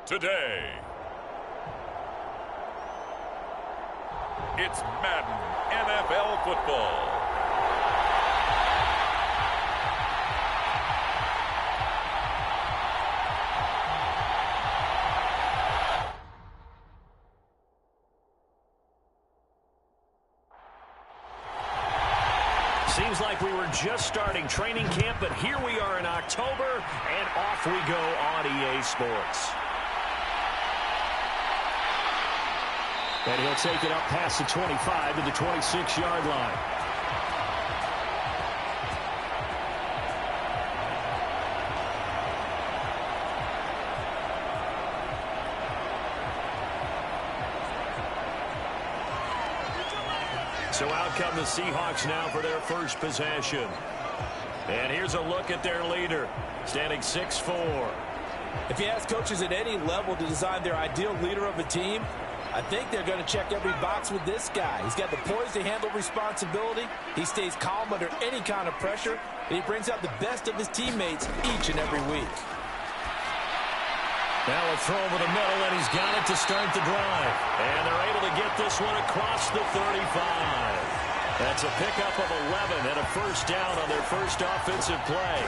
today. It's Madden NFL Football. Seems like we were just starting training camp, but here we are in October, and off we go on EA Sports. And he'll take it up past the 25 to the 26-yard line. So out come the Seahawks now for their first possession. And here's a look at their leader, standing 6'4". If you ask coaches at any level to design their ideal leader of a team, I think they're going to check every box with this guy. He's got the poise to handle responsibility. He stays calm under any kind of pressure, and he brings out the best of his teammates each and every week. Now a throw over the middle, and he's got it to start the drive. And they're able to get this one across the 35. That's a pickup of 11 and a first down on their first offensive play.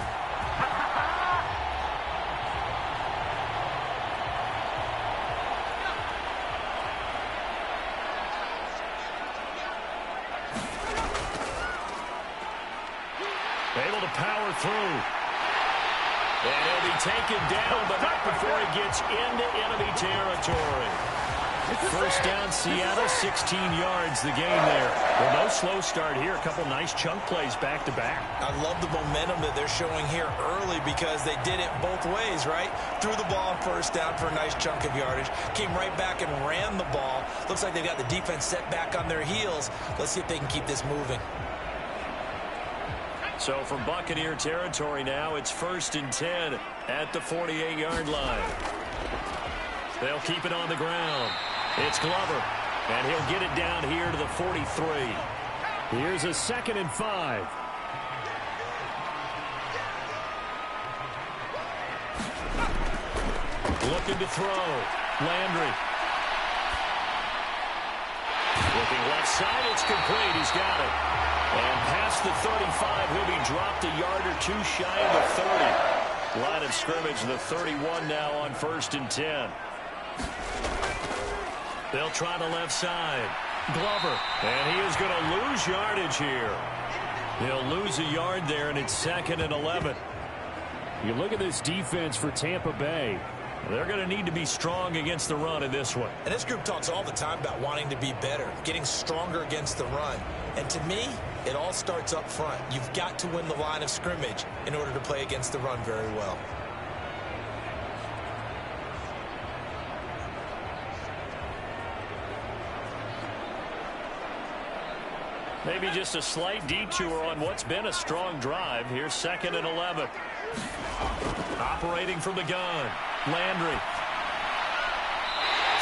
Able to power through. And he'll be taken down, but not before he gets into enemy territory. First down, Seattle, 16 yards, the gain there. Well, no slow start here. A couple nice chunk plays back-to-back. I love the momentum that they're showing here early because they did it both ways, right? Threw the ball on first down for a nice chunk of yardage. Came right back and ran the ball. Looks like they've got the defense set back on their heels. Let's see if they can keep this moving. So from Buccaneer territory now, it's 1st and 10 at the 48-yard line. They'll keep it on the ground. It's Glover, and he'll get it down here to the 43. Here's a 2nd and 5. Looking to throw. Landry. Looking left side, it's complete. He's got it. And past the 35, he'll be dropped a yard or two shy of the 30. Line of scrimmage, the 31 now on 1st and 10. They'll try the left side. Glover. And he is going to lose yardage here. He'll lose a yard there, and it's 2nd and 11. You look at this defense for Tampa Bay. They're going to need to be strong against the run in this one. And this group talks all the time about wanting to be better, getting stronger against the run. And to me, it all starts up front. You've got to win the line of scrimmage in order to play against the run very well. Maybe just a slight detour on what's been a strong drive. Here's 2nd and 11. Operating from the gun. Landry.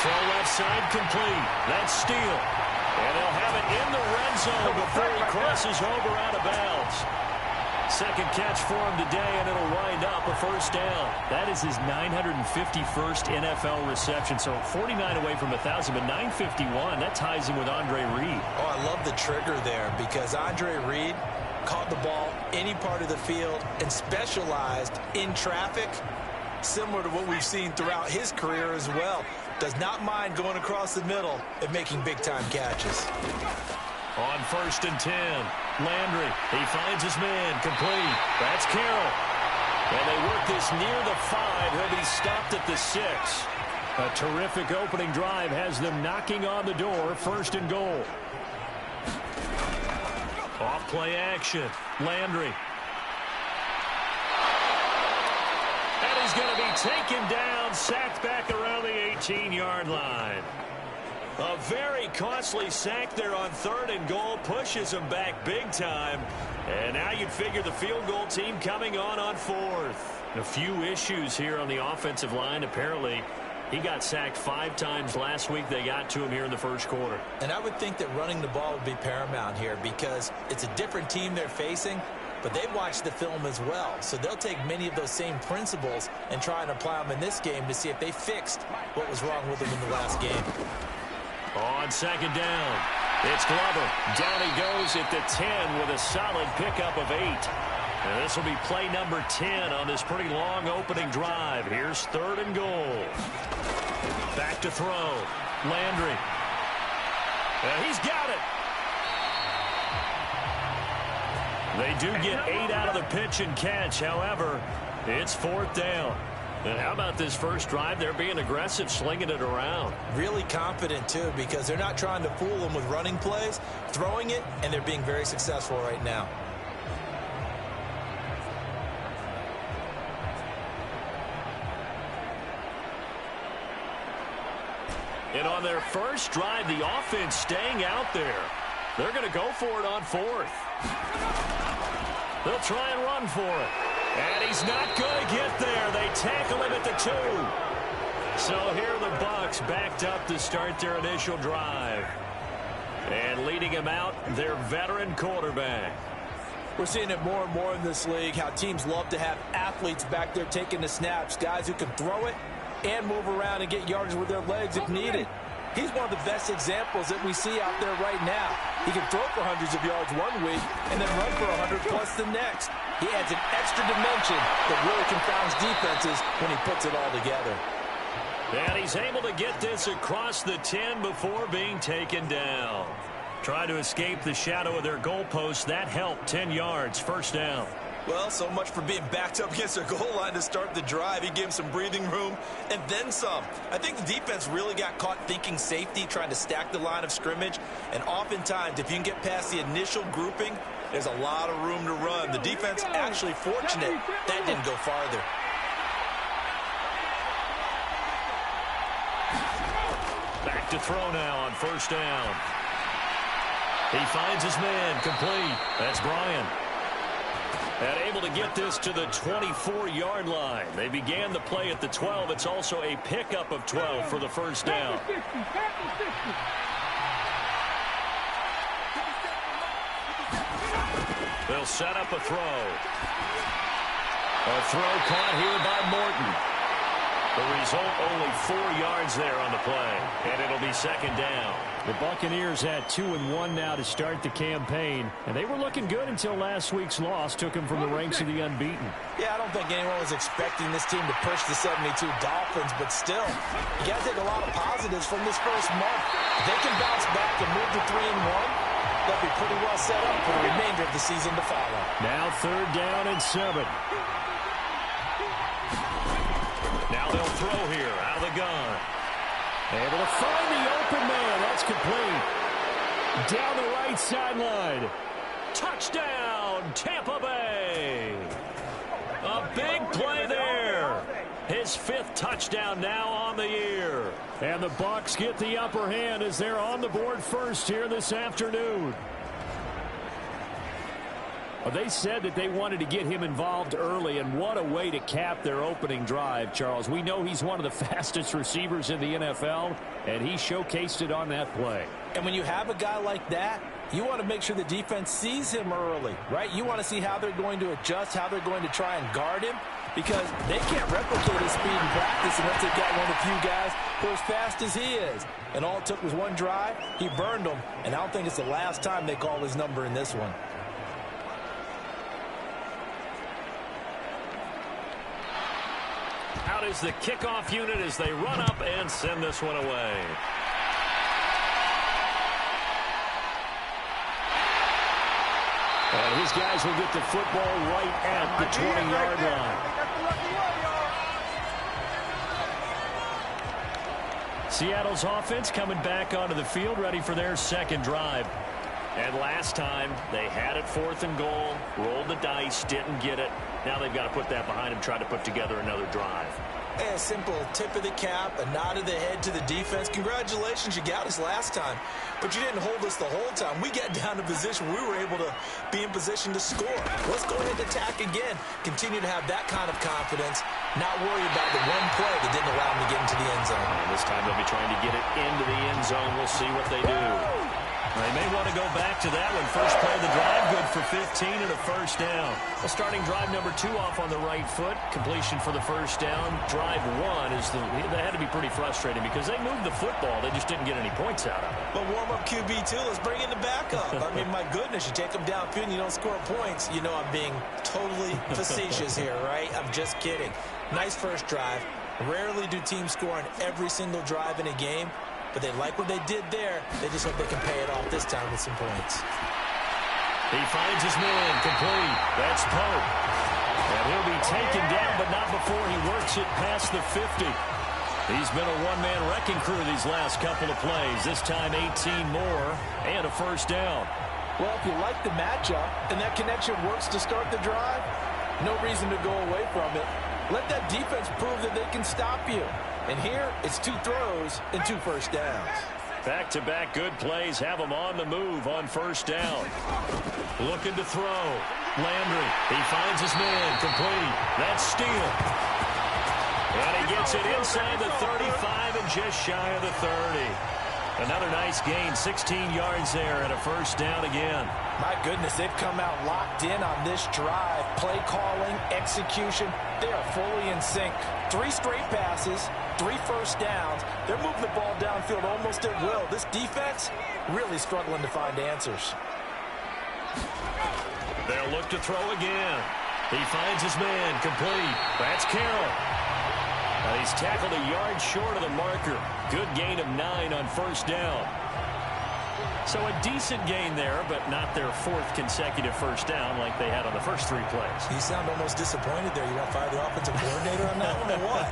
Throw left side complete. That's Steele. And they'll have it in the red zone before he crosses over out of bounds. Second catch for him today, and it'll wind up a first down. That is his 951st NFL reception. So 49 away from 1,000, but 951. That ties him with Andre Reed. Oh, I love the trigger there because Andre Reed caught the ball any part of the field and specialized in traffic, similar to what we've seen throughout his career as well. Does not mind going across the middle and making big-time catches. On 1st and 10, Landry, he finds his man, complete. That's Carroll. And they work this near the 5. He'll be stopped at the 6. A terrific opening drive has them knocking on the door, 1st and goal. Off play action, Landry. And he's going to be taken down, sacked back around the 18-yard line. A very costly sack there on 3rd and goal, pushes him back big time. And now you'd figure the field goal team coming on 4th. A few issues here on the offensive line. Apparently, he got sacked 5 times last week. They got to him here in the 1st quarter. And I would think that running the ball would be paramount here because it's a different team they're facing. but they've watched the film as well. So they'll take many of those same principles and try and apply them in this game to see if they fixed what was wrong with them in the last game. On second down, it's Glover. Down he goes at the 10 with a solid pickup of 8. And this will be play number 10 on this pretty long opening drive. Here's 3rd and goal. Back to throw. Landry. He's got it. They do get 8 out of the pitch and catch. However, it's 4th down. And how about this first drive? They're being aggressive, slinging it around. Really confident, too, because they're not trying to fool them with running plays, throwing it, and they're being very successful right now. And on their first drive, the offense staying out there. They're going to go for it on 4th. They'll try and run for it. And he's not going to get there. They tackle him at the 2. So here are the Bucs backed up to start their initial drive. And leading him out, their veteran quarterback. We're seeing it more and more in this league, how teams love to have athletes back there taking the snaps, guys who can throw it and move around and get yardage with their legs if needed. He's one of the best examples that we see out there right now. He can throw for hundreds of yards one week and then run for 100 plus the next. He adds an extra dimension that really confounds defenses when he puts it all together. And he's able to get this across the 10 before being taken down. Trying to escape the shadow of their goalpost. That helped. 10 yards, 1st down. Well, so much for being backed up against their goal line to start the drive. He gave him some breathing room and then some. I think the defense really got caught thinking safety, trying to stack the line of scrimmage. And oftentimes, if you can get past the initial grouping, there's a lot of room to run. The defense actually fortunate that didn't go farther. Back to throw now on 1st down. He finds his man, complete. That's Bryan. And able to get this to the 24-yard line. They began the play at the 12. It's also a pickup of 12 for the 1st down. They'll set up a throw. A throw caught here by Morton. The result, only 4 yards there on the play. And it'll be 2nd down. The Buccaneers had 2-1 now to start the campaign, and they were looking good until last week's loss took them from the ranks of the unbeaten. Yeah, I don't think anyone was expecting this team to push the 72 Dolphins, but still, you got to take a lot of positives from this first month. If they can bounce back and move to 3-1, they'll be pretty well set up for the remainder of the season to follow. Now 3rd down and 7. Now they'll throw here out of the gun. Able to find the open man. That's complete. Down the right sideline. Touchdown, Tampa Bay. A big play there. His 5th touchdown now on the year. And the Bucs get the upper hand as they're on the board first here this afternoon. They said that they wanted to get him involved early, and what a way to cap their opening drive, Charles. We know he's one of the fastest receivers in the NFL, and he showcased it on that play. And when you have a guy like that, you want to make sure the defense sees him early, right? You want to see how they're going to adjust, how they're going to try and guard him, because they can't replicate his speed in practice unless they've got one of the few guys who are as fast as he is. And all it took was one drive. He burned them, and I don't think it's the last time they call his number in this one. Out is the kickoff unit as they run up and send this one away. And his guys will get the football right at the 20-yard line. Seattle's offense coming back onto the field, ready for their 2nd drive. And last time, they had it 4th and goal, rolled the dice, didn't get it. Now they've got to put that behind them, try to put together another drive. A simple tip of the cap, a nod of the head to the defense. Congratulations, you got us last time, but you didn't hold us the whole time. We got down to position we were able to be in position to score. Let's go ahead and attack again. Continue to have that kind of confidence, not worry about the one play that didn't allow them to get into the end zone. And this time they'll be trying to get it into the end zone. We'll see what they do. They may want to go back to that one. First play of the drive, good for 15 and a first down. Well, starting drive number 2 off on the right foot. Completion for the first down. Drive 1 is they had to be pretty frustrating because they moved the football. They just didn't get any points out of it. But warm-up QB2, let's bring in the backup. I mean, my goodness, you take them downfield and you don't score points. You know I'm being totally facetious here, right? I'm just kidding. Nice first drive. Rarely do teams score on every single drive in a game. But they like what they did there. They just hope they can pay it off this time with some points. He finds his man complete. That's Pope. And he'll be taken down, but not before he works it past the 50. He's been a one-man wrecking crew these last couple of plays. This time 18 more and a first down. Well, if you like the matchup and that connection works to start the drive, no reason to go away from it. Let that defense prove that they can stop you. And here, it's 2 throws and 2 first downs. Back-to-back good plays have him on the move on first down. Looking to throw. Landry, he finds his man, complete. That's Steele. And he gets it inside the 35 and just shy of the 30. Another nice gain, 16 yards there and a first down again. My goodness, they've come out locked in on this drive. Play calling, execution, they are fully in sync. 3 straight passes, 3 first downs. They're moving the ball downfield almost at will. This defense really struggling to find answers. They'll look to throw again. He finds his man, complete. That's Carroll. And he's tackled a yard short of the marker. Good gain of 9 on first down. So a decent gain there, but not their 4th consecutive first down like they had on the first 3 plays. You sound almost disappointed there. You want to fire the offensive coordinator on that one or what?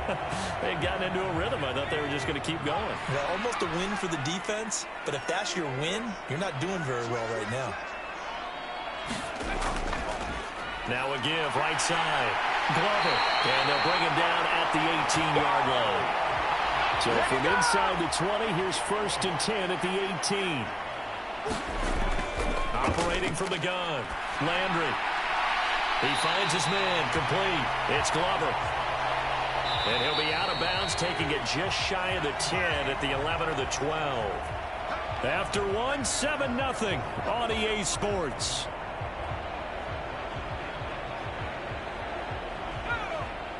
They had gotten into a rhythm. I thought they were just going to keep going. Yeah, almost a win for the defense, but if that's your win, you're not doing very well right now. Now a give, right side. Glover, and they'll bring him down at the 18-yard line. So from inside the 20, here's 1st and 10 at the 18. Operating from the gun, Landry. He finds his man, complete. It's Glover. And he'll be out of bounds, taking it just shy of the 10 at the 11 or the 12. After 1, 7-0 on EA Sports.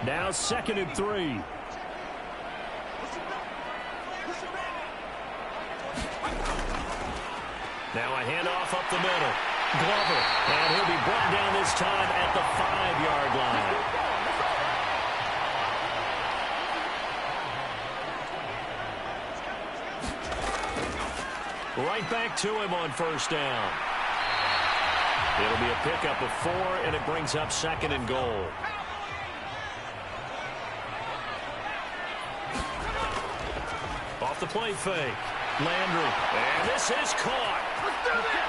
Now 2nd and 3. Now a handoff up the middle. Glover, and he'll be brought down this time at the 5-yard line. Right back to him on first down. It'll be a pickup of 4, and it brings up 2nd and goal. Off the play fake. Landry, and this is caught.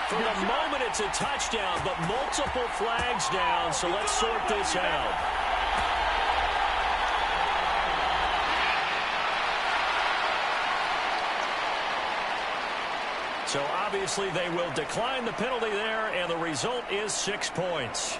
For the moment, it's a touchdown, but multiple flags down, so let's sort this out. So obviously they will decline the penalty there, and the result is 6 points.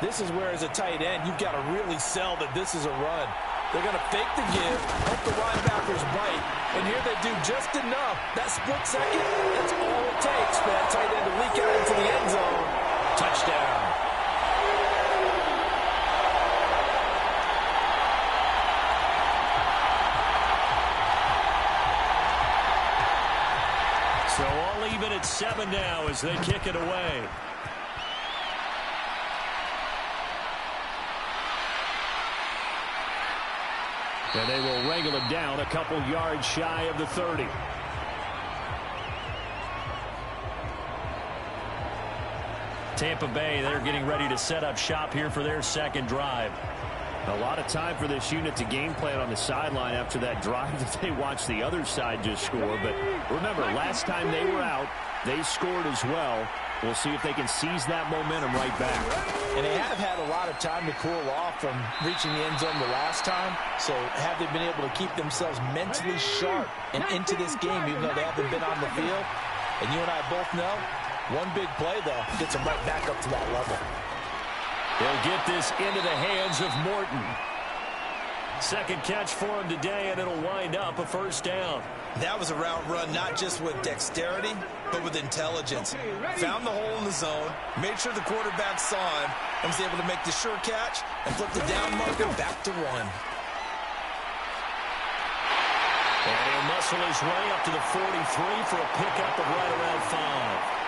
This is where, as a tight end, you've got to really sell that this is a run. They're going to fake the give, hope the linebackers bite, and here they do just enough. That split second, that's all it takes for that tight end to leak out into the end zone. Touchdown. So all even at 7 now as they kick it away. And they will wrangle it down a couple yards shy of the 30. Tampa Bay, they're getting ready to set up shop here for their 2nd drive. A lot of time for this unit to game plan on the sideline after that drive that they watched the other side just score. But remember, last time they were out, they scored as well. We'll see if they can seize that momentum right back. And they have had a lot of time to cool off from reaching the end zone the last time. So have they been able to keep themselves mentally sharp and into this game, even though they haven't been on the field? And you and I both know, one big play, though, gets them right back up to that level. He'll get this into the hands of Morton. Second catch for him today, and it'll wind up a first down. That was a route run not just with dexterity, but with intelligence. Found the hole in the zone, made sure the quarterback saw him, and was able to make the sure catch and flip the down marker back to 1. And he'll muscle his way up to the 43 for a pickup of right around 5.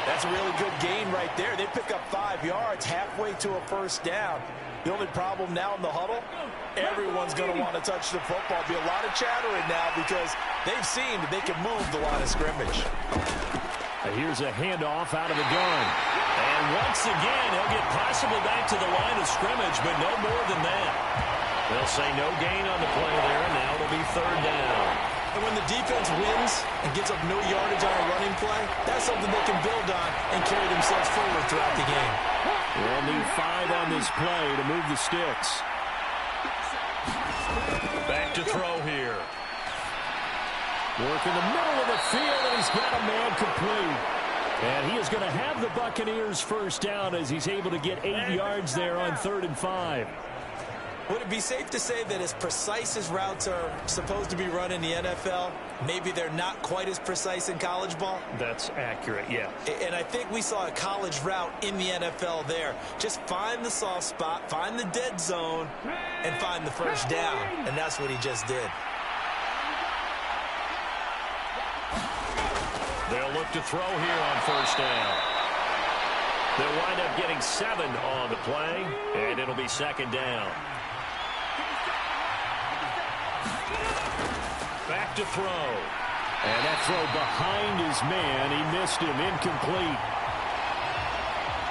That's a really good gain right there. They pick up 5 yards halfway to a first down. The only problem now in the huddle, everyone's going to want to touch the football. Be a lot of chattering now because they've seen that they can move the line of scrimmage. Here's a handoff out of the gun. And once again, he'll get possibly back to the line of scrimmage, but no more than that. They'll say no gain on the play there, and now it'll be third down. And when the defense wins and gets up no yardage on a running play, that's something they can build on and carry themselves forward throughout the game. We'll need 5 on this play to move the sticks. Back to throw here. Work in the middle of the field, and he's got a man complete. And he is going to have the Buccaneers first down as he's able to get 8 yards there on 3rd and 5. Would it be safe to say that as precise as routes are supposed to be run in the NFL, maybe they're not quite as precise in college ball? That's accurate, yeah. And I think we saw a college route in the NFL there. Just find the soft spot, find the dead zone, and find the first down. And that's what he just did. They'll look to throw here on first down. They'll wind up getting 7 on the play, and it'll be second down. Back to throw. And that throw behind his man. He missed him. Incomplete.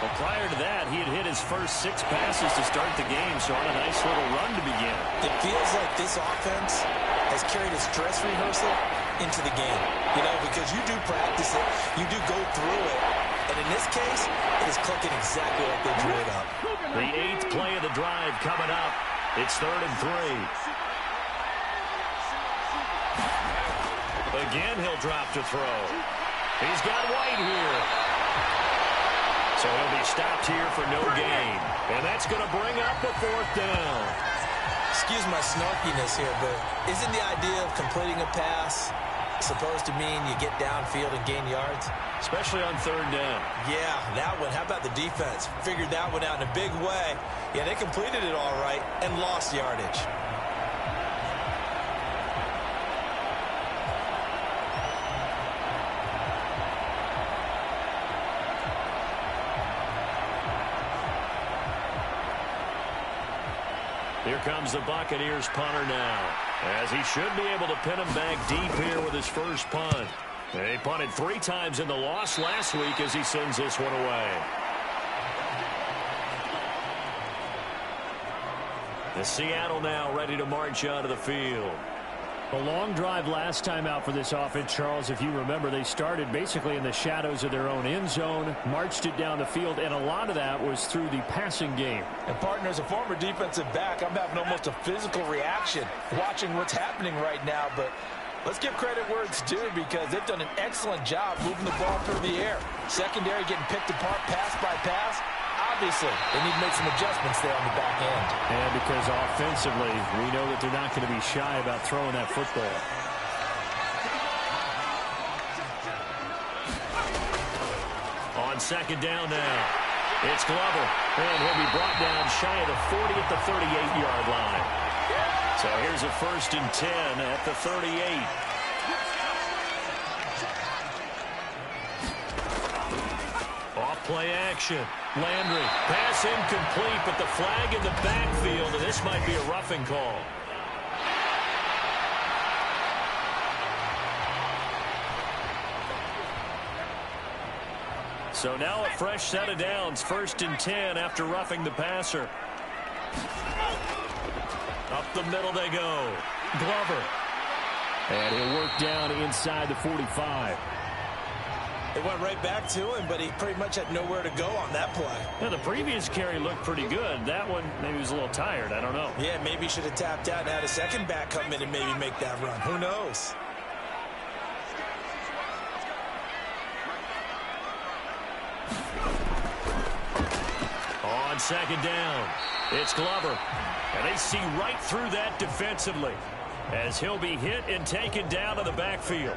Well, prior to that, he had hit his first 6 passes to start the game, so on a nice little run to begin. It feels like this offense has carried its dress rehearsal into the game. You know, because you do practice it, you do go through it, and in this case, it is clicking exactly like they drew it up. The 8th play of the drive coming up. It's 3rd and 3. Again, he'll drop to throw. He's got White here. So he'll be stopped here for no gain. And that's going to bring up a 4th down. Excuse my snarkiness here, but isn't the idea of completing a pass supposed to mean you get downfield and gain yards? Especially on 3rd down. Yeah, that one. How about the defense? Figured that one out in a big way. Yeah, they completed it all right and lost yardage. Here comes the Buccaneers punter now, as he should be able to pin him back deep here with his first punt. They punted 3 times in the loss last week as he sends this one away. The Seattle now ready to march onto the field. A long drive last time out for this offense, Charles. If you remember, they started basically in the shadows of their own end zone, marched it down the field, and a lot of that was through the passing game. And, partner, as a former defensive back, I'm having almost a physical reaction watching what's happening right now. But let's give credit where it's due because they've done an excellent job moving the ball through the air. Secondary getting picked apart pass by pass. Obviously, they need to make some adjustments there on the back end. And because offensively, we know that they're not going to be shy about throwing that football. On second down now, it's Glover. And he'll be brought down shy of the 40 at the 38-yard line. So here's a 1st and 10 at the 38. Play action. Landry. Pass incomplete, but the flag in the backfield, and this might be a roughing call. So now a fresh set of downs. 1st and 10 after roughing the passer. Up the middle they go. Glover. And he'll work down inside the 45. It went right back to him, but he pretty much had nowhere to go on that play. Yeah, the previous carry looked pretty good. That one, maybe he was a little tired. I don't know. Yeah, maybe he should have tapped out and had a second back come in and maybe make that run. Who knows? On second down. It's Glover. And they see right through that defensively as he'll be hit and taken down to the backfield.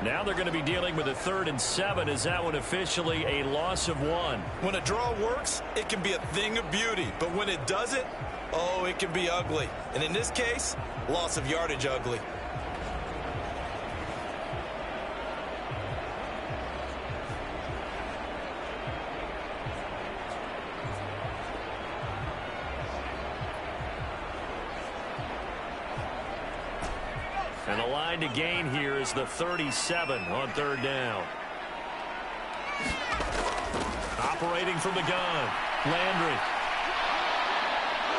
Now they're going to be dealing with a 3rd and 7. Is that one officially a loss of 1? When a draw works, it can be a thing of beauty. But when it doesn't, oh, it can be ugly. And in this case, loss of yardage ugly. And the line to gain here is the 37 on 3rd down. Operating from the gun, Landry.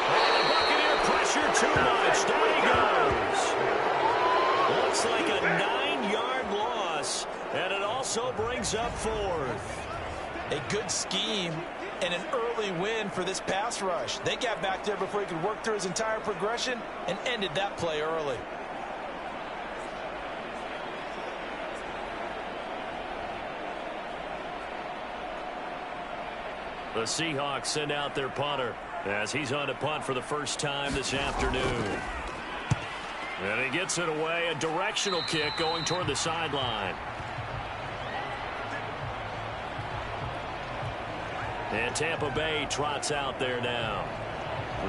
And the Buccaneer pressure too much. Down he goes. Looks like a 9-yard loss, and it also brings up 4th. A good scheme and an early win for this pass rush. They got back there before he could work through his entire progression and ended that play early. The Seahawks send out their punter as he's on to punt for the first time this afternoon. And he gets it away, a directional kick going toward the sideline. And Tampa Bay trots out there now.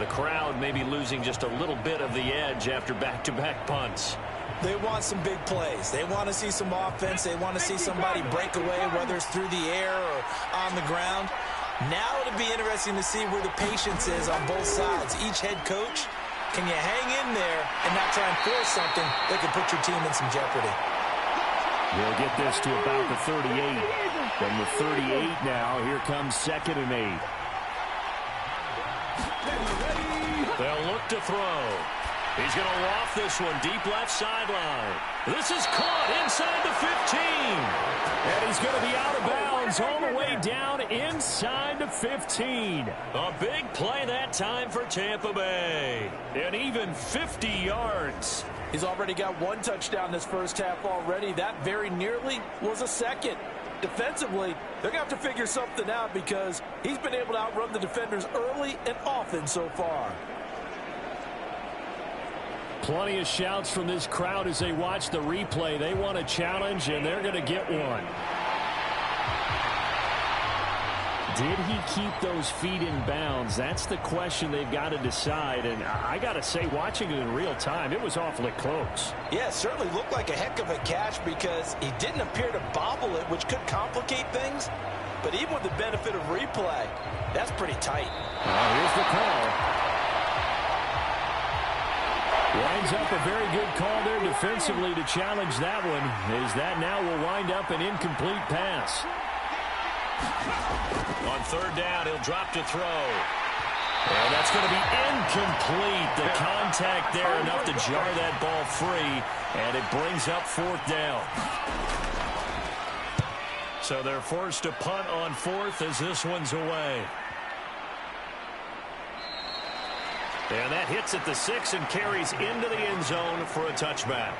The crowd may be losing just a little bit of the edge after back-to-back punts. They want some big plays. They want to see some offense. They want to see somebody break away, whether it's through the air or on the ground. Now it'll be interesting to see where the patience is on both sides. Each head coach, can you hang in there and not try and force something that could put your team in some jeopardy? They'll get this to about the 38. From the 38 now, here comes 2nd and 8. They'll look to throw. He's going to loft this one deep left sideline. This is caught inside the 15. And he's going to be out of bounds all the way down inside the 15. A big play that time for Tampa Bay. And even 50 yards. He's already got 1 touchdown this first half already. That very nearly was a second. Defensively, they're going to have to figure something out because he's been able to outrun the defenders early and often so far. Plenty of shouts from this crowd as they watch the replay. They want a challenge, and they're going to get one. Did he keep those feet in bounds? That's the question they've got to decide. And I got to say, watching it in real time, it was awfully close. Yeah, it certainly looked like a heck of a catch because he didn't appear to bobble it, which could complicate things. But even with the benefit of replay, that's pretty tight. Here's the call. Winds up a very good call there defensively to challenge that one, as that now will wind up an incomplete pass. On 3rd down, he'll drop to throw. And that's going to be incomplete. The contact there enough to jar that ball free, and it brings up 4th down. So they're forced to punt on 4th as this one's away. And that hits at the 6 and carries into the end zone for a touchback.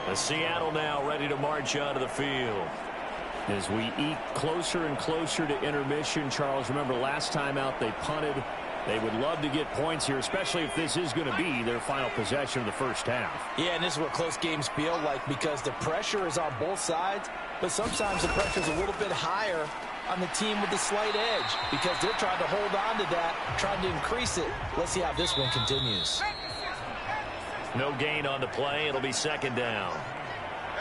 The Seattle now ready to march out of the field. As we eke closer and closer to intermission, Charles, remember last time out they punted. They would love to get points here, especially if this is going to be their final possession of the first half. Yeah, and this is what close games feel like because the pressure is on both sides, but sometimes the pressure is a little bit higher on the team with the slight edge because they're trying to hold on to that, trying to increase it. Let's see how this one continues. No gain on the play. It'll be 2nd down.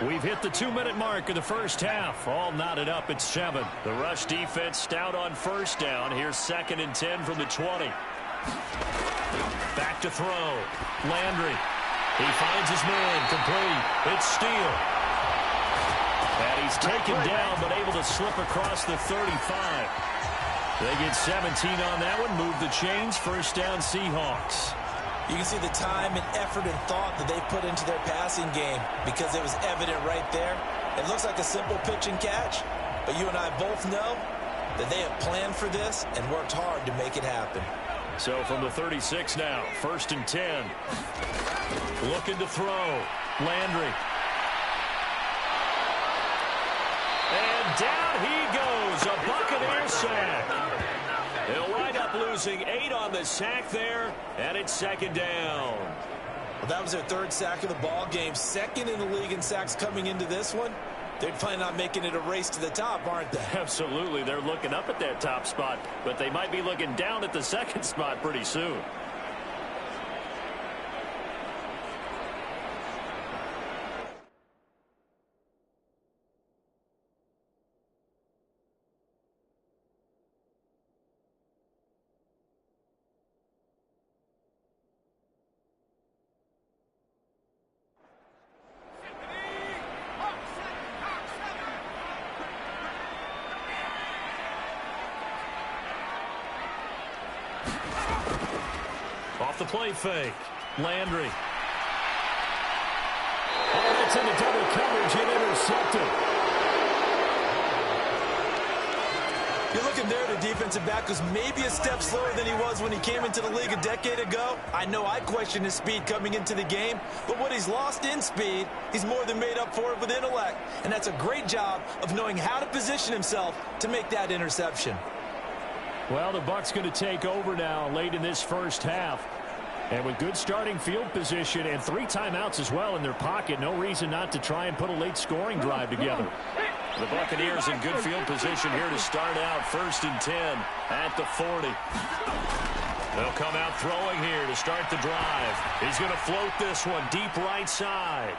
We've hit the 2-minute mark of the first half. All knotted up at 7. The rush defense stout on 1st down. Here's 2nd and 10 from the 20. Back to throw. Landry. He finds his man. Complete. It's Steele. And he's taken down, but able to slip across the 35. They get 17 on that one. Move the chains. 1st down Seahawks. You can see the time and effort and thought that they put into their passing game because it was evident right there. It looks like a simple pitch and catch, but you and I both know that they have planned for this and worked hard to make it happen. So from the 36 now, 1st and 10. Looking to throw. Landry. And down he goes. A Buccaneer sack. They'll up losing 8 on the sack there, and it's second down. Well, that was their third sack of the ball game. Second in the league in sacks coming into this one. They're planning on making it a race to the top, aren't they? Absolutely. They're looking up at that top spot, but they might be looking down at the second spot pretty soon. Off the play fake. Landry. Oh, that's into double coverage and intercepted. You're looking there, the defensive back was maybe a step slower than he was when he came into the league a decade ago. I know I questioned his speed coming into the game, but what he's lost in speed, he's more than made up for it with intellect. And that's a great job of knowing how to position himself to make that interception. Well, the Bucs going to take over now late in this first half. And with good starting field position and 3 timeouts as well in their pocket, no reason not to try and put a late scoring drive together. The Buccaneers in good field position here to start out 1st and 10 at the 40. They'll come out throwing here to start the drive. He's going to float this one deep right side.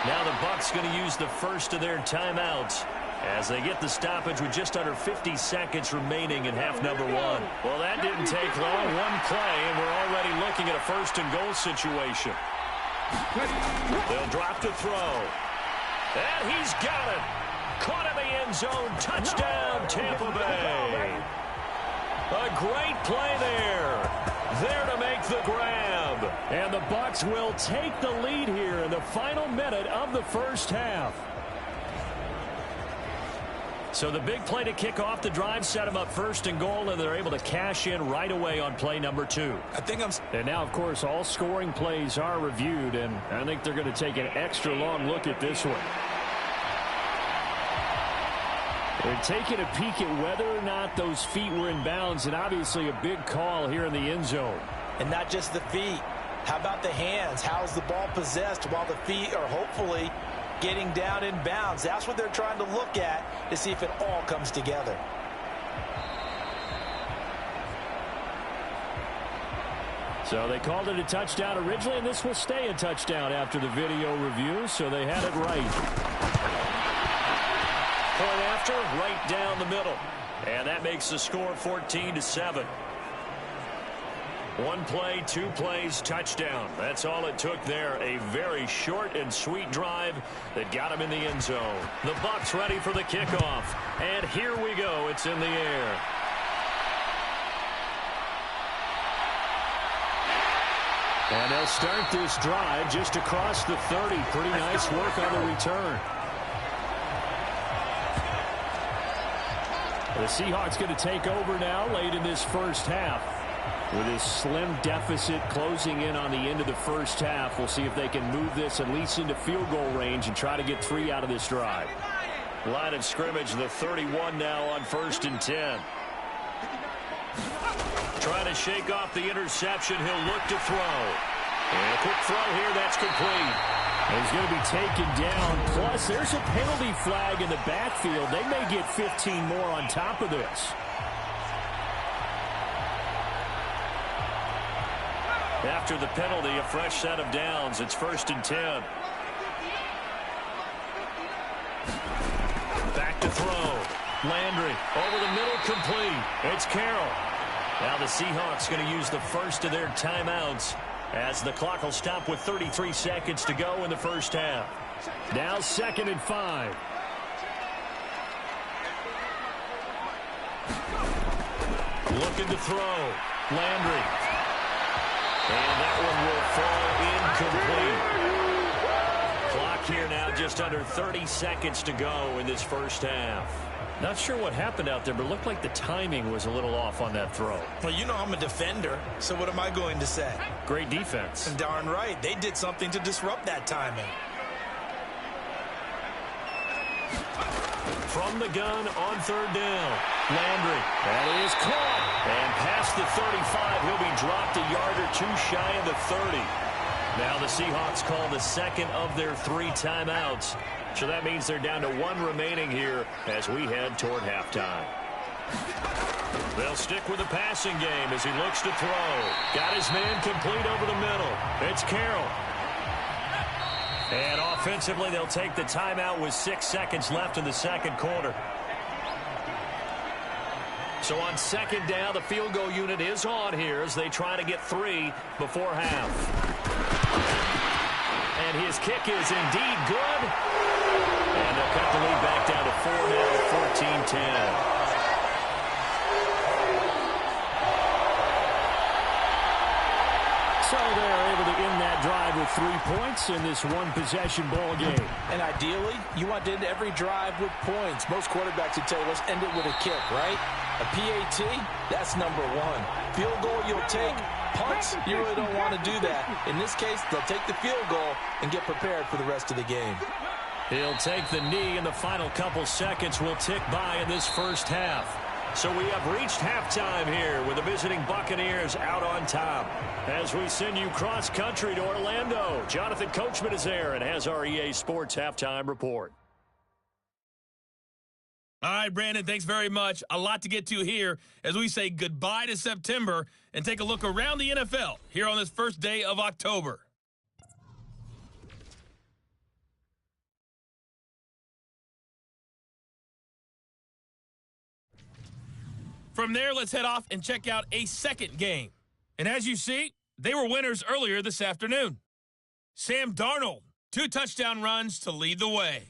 Now the Bucs going to use the first of their timeouts as they get the stoppage with just under 50 seconds remaining in half number 1. Well, that didn't take long. One play, and we're already looking at a 1st and goal situation. They'll drop to throw. And he's got it. Caught in the end zone. Touchdown, Tampa Bay. A great play there. There to make the grab. And the Bucs will take the lead here in the final minute of the first half. So the big play to kick off the drive set them up 1st and goal, and they're able to cash in right away on play number 2. And now, of course, all scoring plays are reviewed, and I think they're going to take an extra long look at this one. They're taking a peek at whether or not those feet were in bounds, and obviously a big call here in the end zone. And not just the feet. How about the hands? How's the ball possessed while the feet are hopefully getting down in bounds? That's what they're trying to look at to see if it all comes together. So they called it a touchdown originally, and this will stay a touchdown after the video review, so they had it right. Point after, right down the middle. And that makes the score 14-7. 1 play, 2 plays, touchdown. That's all it took there. A very short and sweet drive that got him in the end zone. The Bucs ready for the kickoff. And here we go. It's in the air. And they'll start this drive just across the 30. Pretty nice work on the return. The Seahawks going to take over now late in this first half. With his slim deficit closing in on the end of the first half, we'll see if they can move this at least into field goal range and try to get 3 out of this drive. Line of scrimmage, the 31 now on 1st and 10. Trying to shake off the interception. He'll look to throw. And a quick throw here. That's complete. He's going to be taken down. Plus, there's a penalty flag in the backfield. They may get 15 more on top of this. After the penalty, a fresh set of downs. It's 1st and 10. Back to throw. Landry over the middle, complete. It's Carroll. Now the Seahawks going to use the first of their timeouts as the clock will stop with 33 seconds to go in the first half. Now 2nd and 5. Looking to throw. Landry. And that one will fall incomplete. Clock here now just under 30 seconds to go in this first half. Not sure what happened out there, but it looked like the timing was a little off on that throw. Well, you know I'm a defender, so what am I going to say? Great defense. And darn right, they did something to disrupt that timing. from the gun on third down. Landry, that is caught. And past the 35, he'll be dropped a yard or two shy of the 30. Now the Seahawks call the second of their 3 timeouts. So that means they're down to 1 remaining here as we head toward halftime. They'll stick with the passing game as he looks to throw. Got his man complete over the middle. It's Carroll. And offensively, they'll take the timeout with 6 seconds left in the second quarter. So on second down, the field goal unit is on here as they try to get 3 before half. And his kick is indeed good. And they'll cut the lead back down to 4 now, 14-10. So they're able to end that drive with 3 points in this one-possession ball game. And ideally, you want to end every drive with points. Most quarterbacks would tell you, let's end it with a kick, right? A PAT, that's number 1. Field goal you'll take. Punts, you really don't want to do that. In this case, they'll take the field goal and get prepared for the rest of the game. He'll take the knee, and the final couple seconds will tick by in this first half. So we have reached halftime here with the visiting Buccaneers out on top. As we send you cross-country to Orlando, Jonathan Coachman is there and has our EA Sports halftime report. All right, Brandon, thanks very much. A lot to get to here as we say goodbye to September and take a look around the NFL here on this first day of October. From there, let's head off and check out a second game. And as you see, they were winners earlier this afternoon. Sam Darnold, 2 touchdown runs to lead the way.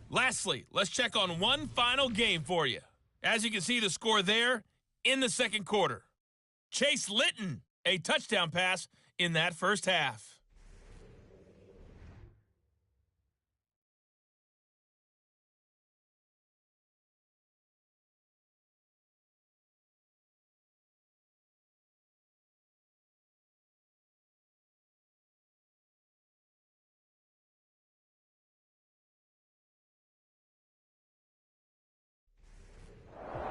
Lastly, let's check on one final game for you. As you can see the score there in the second quarter. Chase Litton, a touchdown pass in that first half.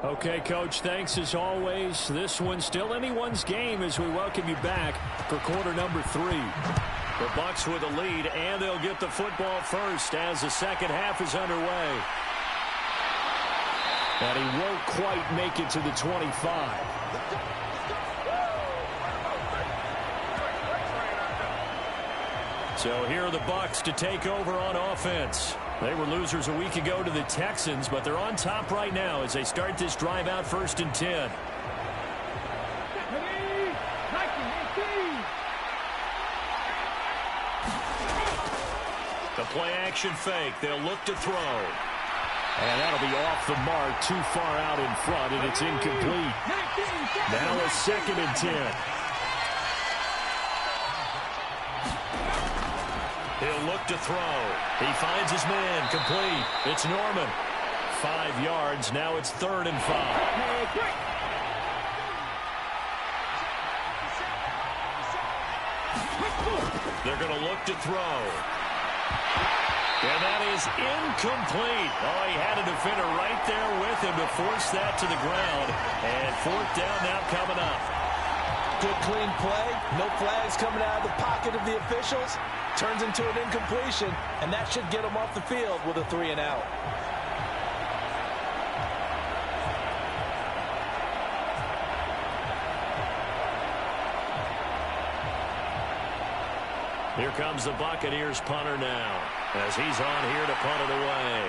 Okay, Coach, thanks as always. This one's still anyone's game as we welcome you back for quarter number 3. The Bucs with a lead, and they'll get the football first as the second half is underway. And he won't quite make it to the 25. So here are the Bucs to take over on offense. They were losers a week ago to the Texans, but they're on top right now as they start this drive out 1st and 10. The play action fake. They'll look to throw. And that'll be off the mark, too far out in front, and it's incomplete. Now a 2nd and 10. He'll look to throw. He finds his man complete. It's Norman. 5 yards. Now it's 3rd and 5. They're going to look to throw. And that is incomplete. Oh, he had a defender right there with him to force that to the ground. And 4th down now coming up. Good clean play. No flags coming out of the pocket of the officials. Turns into an incompletion, and that should get him off the field with a 3 and out. Here comes the Buccaneers punter now as he's on here to punt it away.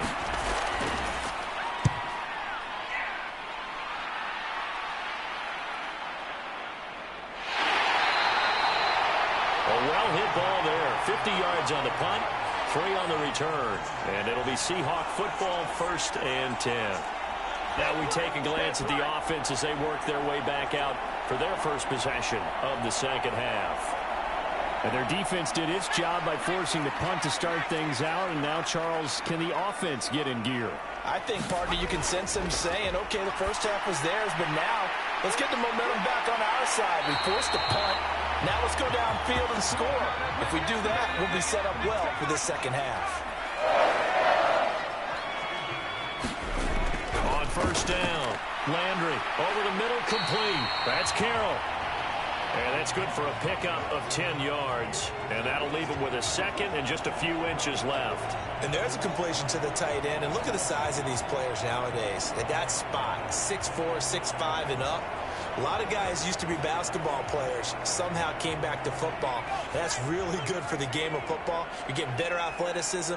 A well-hit ball there. 50 yards on the punt, 3 on the return. And it'll be Seahawk football 1st and 10. Now we take a glance at the offense as they work their way back out for their first possession of the second half. And their defense did its job by forcing the punt to start things out. And now, Charles, can the offense get in gear? I think, partner, you can sense them saying, okay, the first half was theirs, but now let's get the momentum back on our side. We forced the punt. Now let's go downfield and score. If we do that, we'll be set up well for the second half. first down. Landry over the middle, complete. That's Carroll. And that's good for a pickup of 10 yards. And that'll leave him with a second and just a few inches left. And there's a completion to the tight end. And look at the size of these players nowadays. At that spot, 6'4", 6'5", and up. A lot of guys used to be basketball players, somehow came back to football. That's really good for the game of football. You're getting better athleticism,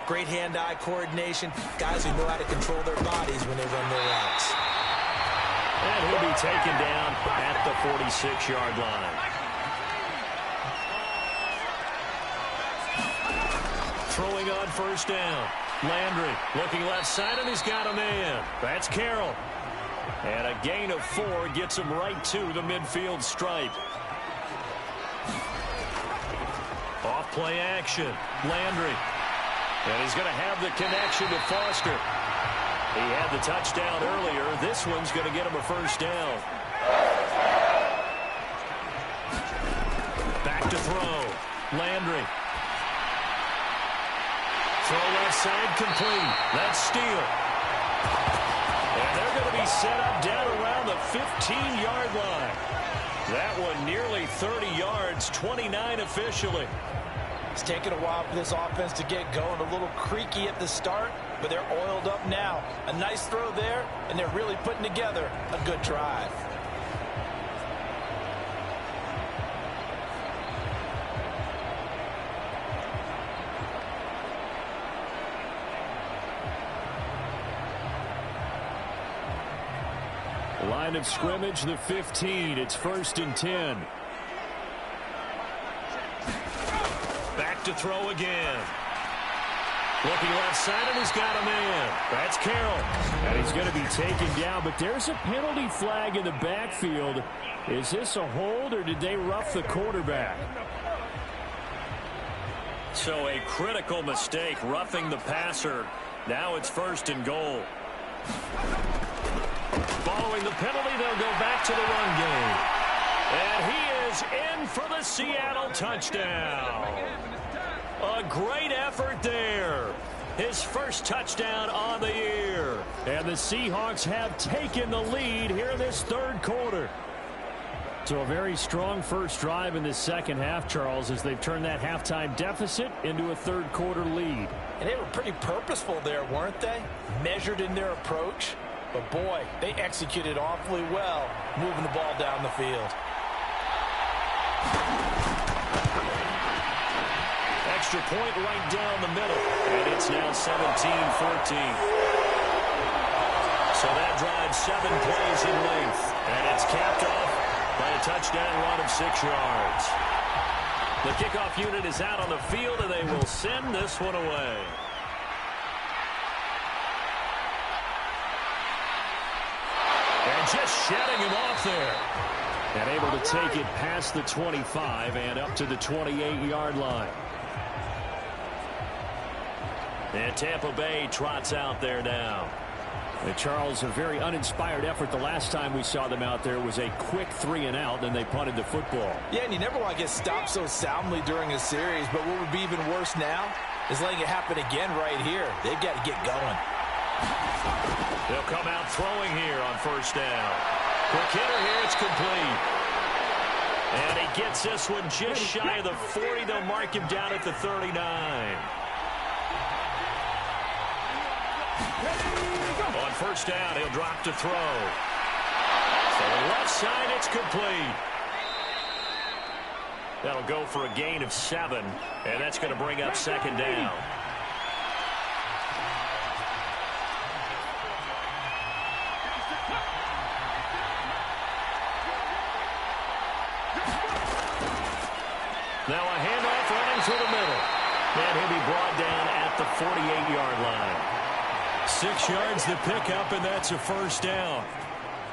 great hand-eye coordination, guys who know how to control their bodies when they run their routes. And he'll be taken down at the 46-yard line. Throwing on first down. Landry looking left side, and he's got a man. That's Carroll. And a gain of 4 gets him right to the midfield stripe. Off play action. Landry. And he's going to have the connection to Foster. He had the touchdown earlier. This one's going to get him a first down. Back to throw. Landry. Throw left side, complete. That's Steele. And they're going to be set up down around the 15-yard line. That one nearly 30 yards, 29 officially. It's taken a while for this offense to get going. A little creaky at the start, but they're oiled up now. A nice throw there, and they're really putting together a good drive. Line of scrimmage, the 15. It's 1st and 10. Back to throw again. Looking left side, and he's got a man. That's Carroll. And he's going to be taken down, but there's a penalty flag in the backfield. Is this a hold, or did they rough the quarterback? So a critical mistake, roughing the passer. Now it's 1st and goal. Following the penalty, they'll go back to the run game. And he is in for the Seattle touchdown. A great effort there. His first touchdown on the year. And the Seahawks have taken the lead here in this 3rd quarter. So a very strong first drive in the second half, Charles, as they've turned that halftime deficit into a 3rd quarter lead. And they were pretty purposeful there, weren't they? Measured in their approach. But, boy, they executed awfully well, moving the ball down the field. Extra point right down the middle. And it's now 17-14. So that drives 7 plays in length. And it's capped off by a touchdown run of 6 yards. The kickoff unit is out on the field, and they will send this one away. And just shedding him off there. And able to take it past the 25 and up to the 28-yard line. And Tampa Bay trots out there now. And Charles, a very uninspired effort. The last time we saw them out there was a quick 3-and-out, and they punted the football. Yeah, and you never want to get stopped so soundly during a series, but what would be even worse now is letting it happen again right here. They've got to get going. They'll come out throwing here on first down. Quick hitter here, it's complete. And he gets this one just shy of the 40. They'll mark him down at the 39. On first down, he'll drop to throw. So left side, it's complete. That'll go for a gain of 7, and that's going to bring up 2nd down. Now a handoff running through the middle. And he'll be brought down at the 48-yard line. 6 yards to pick up, and that's a first down.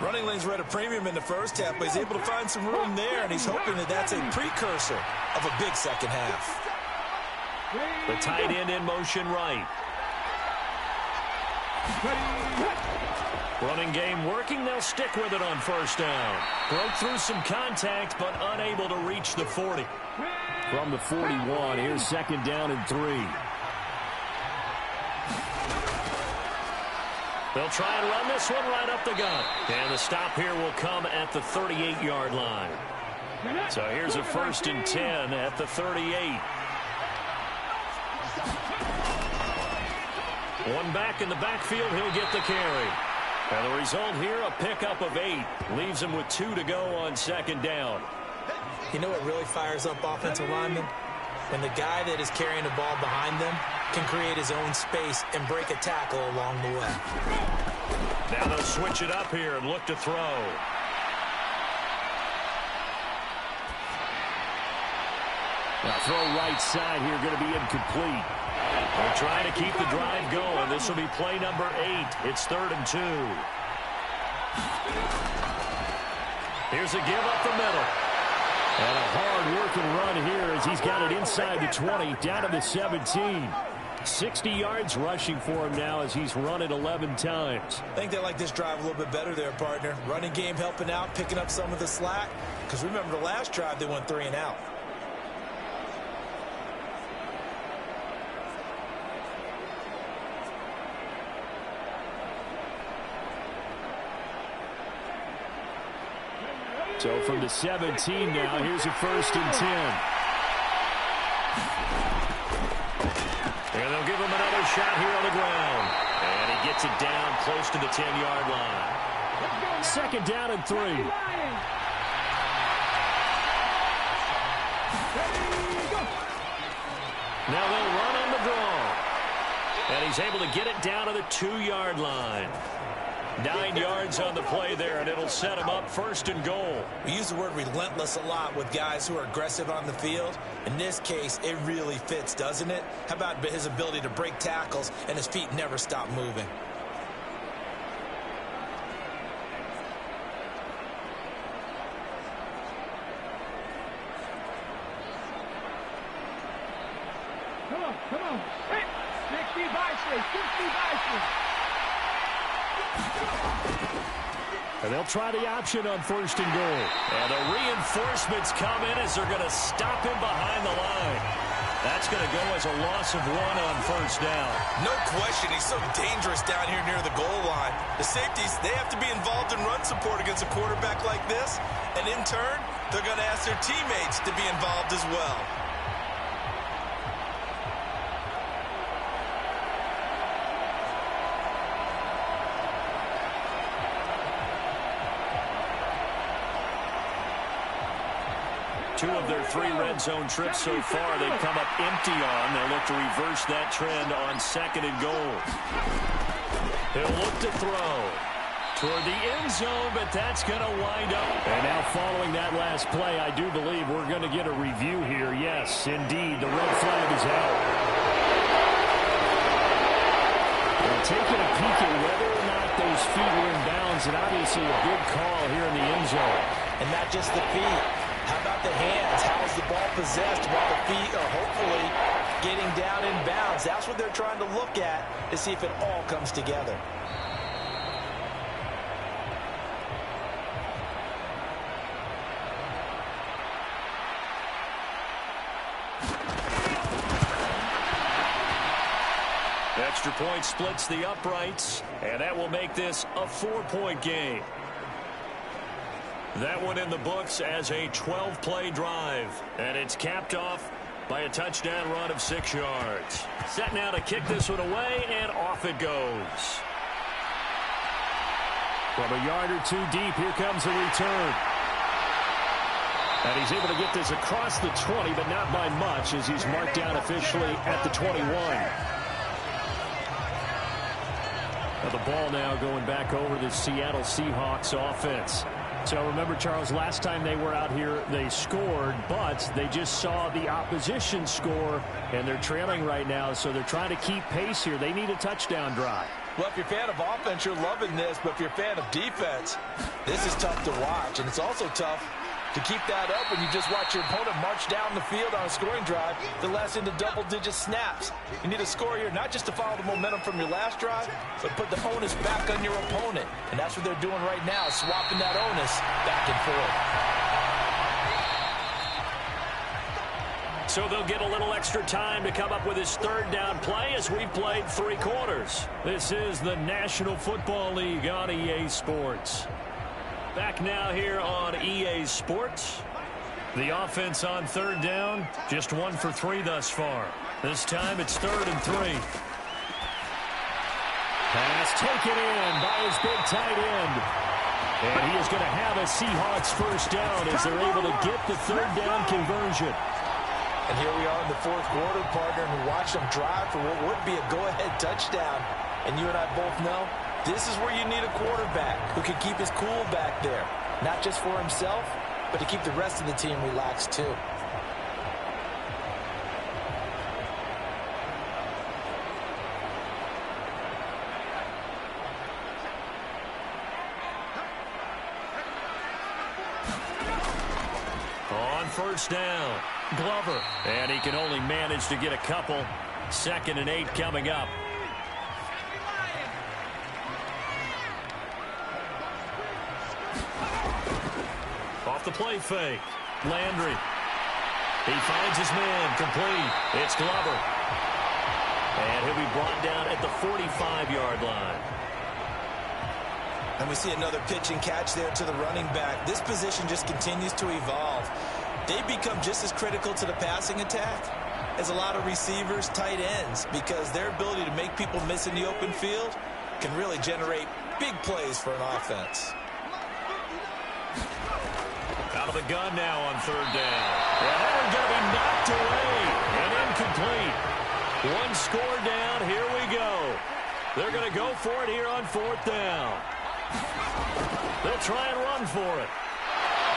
Running lanes were at a premium in the first half, but he's able to find some room there, and he's hoping that that's a precursor of a big second half. The tight end in motion right. Running game working. They'll stick with it on first down. Broke through some contact, but unable to reach the 40. From the 41, here's 2nd down and 3. They'll try and run this one right up the gut. And the stop here will come at the 38-yard line. So here's a 1st and 10 at the 38. One back in the backfield, he'll get the carry. And the result here, a pickup of 8. Leaves him with 2 to go on 2nd down. You know what really fires up offensive linemen? When the guy that is carrying the ball behind them can create his own space and break a tackle along the way. Now they'll switch it up here and look to throw. Now throw right side here, going to be incomplete. They're trying to keep the drive going. This will be play number 8. It's 3rd and 2. Here's a give up the middle. And a hard-working run here as he's got it inside the 20, down to the 17. 60 yards rushing for him now as he's run it 11 times. I think they like this drive a little bit better there, partner. Running game helping out, picking up some of the slack. Because remember, the last drive they went 3 and out. So from the 17 now, here's a 1st and 10. And they'll give him another shot here on the ground. And he gets it down close to the 10-yard line. 2nd down and 3. Now they'll run on the draw. And he's able to get it down to the 2-yard line. 9 yards on the play there, and it'll set him up 1st and goal. We use the word relentless a lot with guys who are aggressive on the field. In this case, it really fits, doesn't it? How about his ability to break tackles and his feet never stop moving? Come on. Hey, 60 Bison. And they'll try the option on 1st and goal. And the reinforcements come in as they're going to stop him behind the line. That's going to go as a loss of 1 on 1st down. No question, he's so dangerous down here near the goal line. The safeties, they have to be involved in run support against a quarterback like this. And in turn, they're going to ask their teammates to be involved as well. Two of their 3 red zone trips so far, they've come up empty on. They'll look to reverse that trend on 2nd and goal. He'll look to throw toward the end zone, but that's going to wind up. And now following that last play, I do believe we're going to get a review here. Yes, indeed, the red flag is out. We're taking a peek at whether or not those feet were in bounds, and obviously a good call here in the end zone. And not just the feet. How about the hands? How is the ball possessed while the feet are hopefully getting down in bounds? That's what they're trying to look at to see if it all comes together. Extra point splits the uprights, and that will make this a 4-point game. That one in the books as a 12-play drive, and it's capped off by a touchdown run of 6 yards. Set now to kick this one away, and off it goes. From a yard or 2 deep, here comes a return. And he's able to get this across the 20, but not by much, as he's marked down officially at the 21. Now the ball now going back over the Seattle Seahawks offense. So remember, Charles, last time they were out here, they scored, but they just saw the opposition score, and they're trailing right now, so they're trying to keep pace here. They need a touchdown drive. Well, if you're a fan of offense, you're loving this, but if you're a fan of defense, this is tough to watch, and it's also tough to keep that up when you just watch your opponent march down the field on a scoring drive that lasts into double-digit snaps. You need a score here, not just to follow the momentum from your last drive, but put the onus back on your opponent. And that's what they're doing right now, swapping that onus back and forth. So they'll get a little extra time to come up with his third down play as we've played 3 quarters. This is the National Football League on EA Sports. Back now here on EA Sports. The offense on third down, just 1 for 3 thus far. This time it's 3rd and 3. Pass taken in by his big tight end. And he is going to have a Seahawks first down as they're able to get the third down conversion. And here we are in the 4th quarter, partner, and we watch them drive for what would be a go-ahead touchdown. And you and I both know this is where you need a quarterback who can keep his cool back there. Not just for himself, but to keep the rest of the team relaxed too. On first down, Glover. And he can only manage to get a couple. 2nd and 8 coming up. Off the play fake. Landry. He finds his man. Complete. It's Glover. And he'll be brought down at the 45-yard line. And we see another pitch and catch there to the running back. This position just continues to evolve. They become just as critical to the passing attack as a lot of receivers, tight ends, because their ability to make people miss in the open field can really generate big plays for an offense. Out of the gun now on 3rd down. And they're going to be knocked away and incomplete. 1 score down. Here we go. They're going to go for it here on 4th down. They'll try and run for it.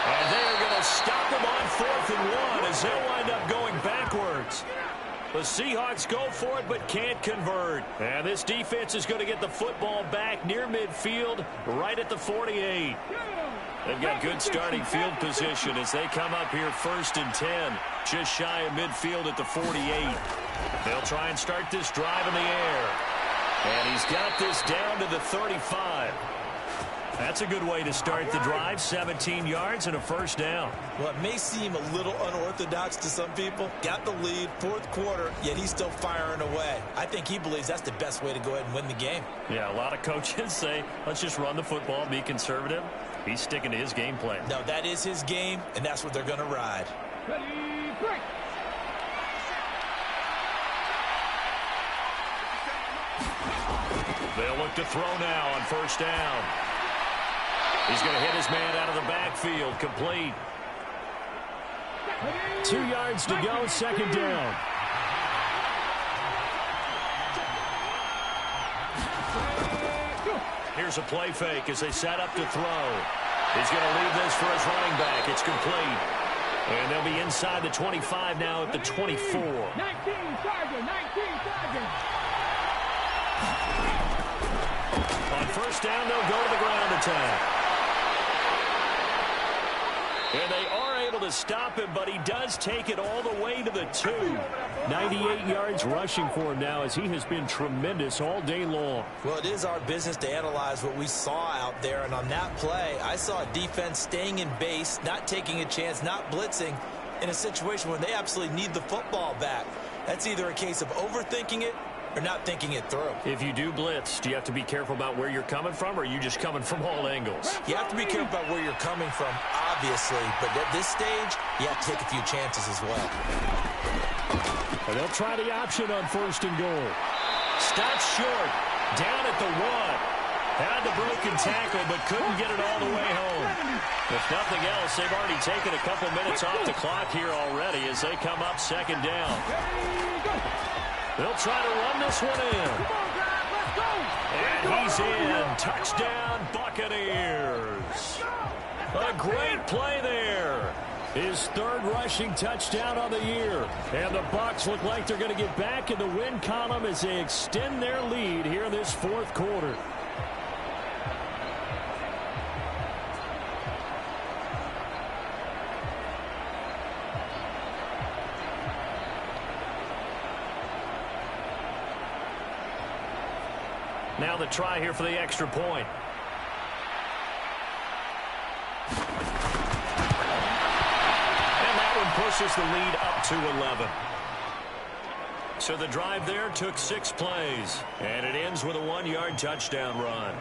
And they are going to stop them on 4th and 1 as they'll wind up going backwards. The Seahawks go for it but can't convert. And this defense is going to get the football back near midfield right at the 48. They've got good starting field position as they come up here 1st and 10. Just shy of midfield at the 48. They'll try and start this drive in the air. And he's got this down to the 35. That's a good way to start the drive. 17 yards and a first down. Well, it may seem a little unorthodox to some people. Got the lead, 4th quarter, yet he's still firing away. I think he believes that's the best way to go ahead and win the game. Yeah, a lot of coaches say, let's just run the football, be conservative. He's sticking to his game plan. No, that is his game, and that's what they're going to ride. Ready, break. They'll look to throw now on first down. He's going to hit his man out of the backfield. Complete. 2 yards to go, 2nd down. Here's a play fake as they set up to throw. He's going to leave this for his running back. It's complete. And they'll be inside the 25 now at the 24. 19 target, 19 target. On first down, they'll go to the ground attack. And they are able to stop him, but he does take it all the way to the 2. 98 yards rushing for him now as he has been tremendous all day long. Well, it is our business to analyze what we saw out there, and on that play, I saw a defense staying in base, not taking a chance, not blitzing in a situation where they absolutely need the football back. That's either a case of overthinking it or not thinking it through. If you do blitz, do you have to be careful about where you're coming from, or are you just coming from all angles? You have to be careful about where you're coming from, obviously, but at this stage, you have to take a few chances as well. And they'll try the option on 1st and goal. Stops short, down at the 1. Had the broken tackle, but couldn't get it all the way home. If nothing else, they've already taken a couple minutes off the clock here already as they come up 2nd down. They'll try to run this one in. And he's in. Touchdown, Buccaneers. A great play there. His 3rd rushing touchdown on the year. And the Bucs look like they're going to get back in the win column as they extend their lead here in this 4th quarter. Now the try here for the extra point. And that one pushes the lead up to 11. So the drive there took 6 plays, and it ends with a 1-yard touchdown run.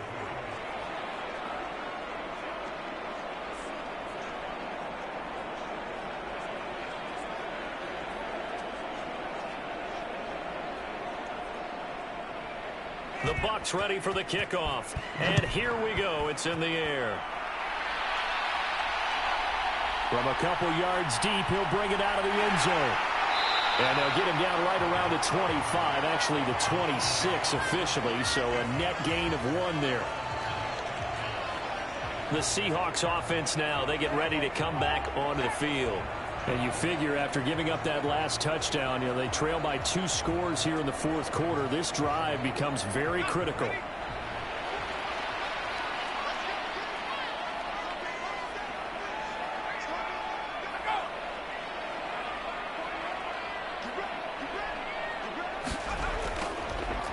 The Bucs ready for the kickoff. And here we go. It's in the air. From a couple yards deep, he'll bring it out of the end zone. And they'll get him down right around the 25, actually the 26 officially, so a net gain of 1 there. The Seahawks offense now, they get ready to come back onto the field. And you figure after giving up that last touchdown, they trail by 2 scores here in the fourth quarter. This drive becomes very critical.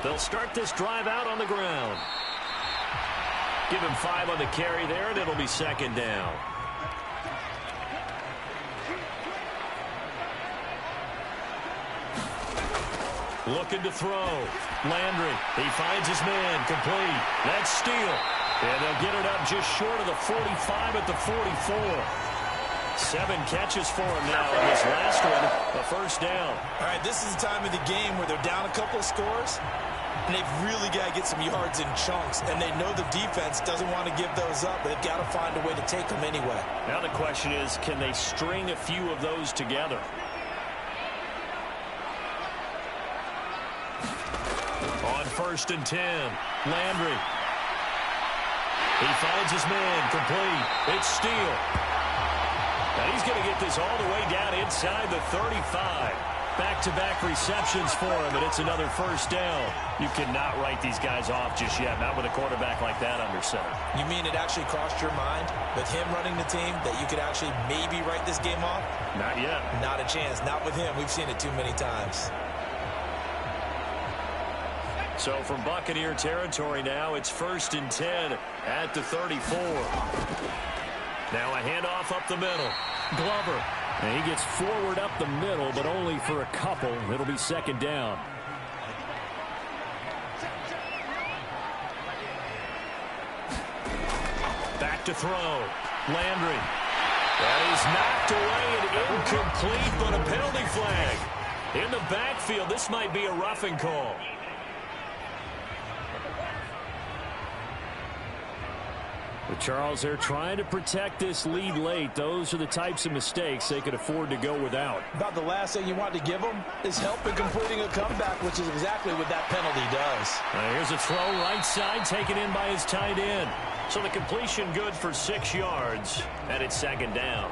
They'll start this drive out on the ground. Give him 5 on the carry there, and it'll be 2nd down. Looking to throw. Landry, he finds his man, complete. That's steal. And they'll get it up just short of the 45 at the 44. 7 catches for him now, and this last one, a 1st down. All right, this is the time of the game where they're down a couple of scores, and they've really got to get some yards in chunks, and they know the defense doesn't want to give those up, but they've got to find a way to take them anyway. Now the question is, can they string a few of those together? On 1st and 10, Landry. He finds his man, complete. It's steal. And he's going to get this all the way down inside the 35. Back-to-back receptions for him, and it's another 1st down. You cannot write these guys off just yet, not with a quarterback like that under center. You mean it actually crossed your mind with him running the team that you could actually maybe write this game off? Not yet. Not a chance. Not with him. We've seen it too many times. So from Buccaneer territory now, it's 1st and 10 at the 34. Now a handoff up the middle. Glover. And he gets forward up the middle, but only for a couple. It'll be 2nd down. Back to throw. Landry. That is knocked away and incomplete, but a penalty flag. In the backfield, this might be a roughing call. But Charles, they're trying to protect this lead late. Those are the types of mistakes they could afford to go without. About the last thing you want to give them is help in completing a comeback, which is exactly what that penalty does. Here's a throw right side taken in by his tight end. So the completion good for 6 yards, and it's 2nd down.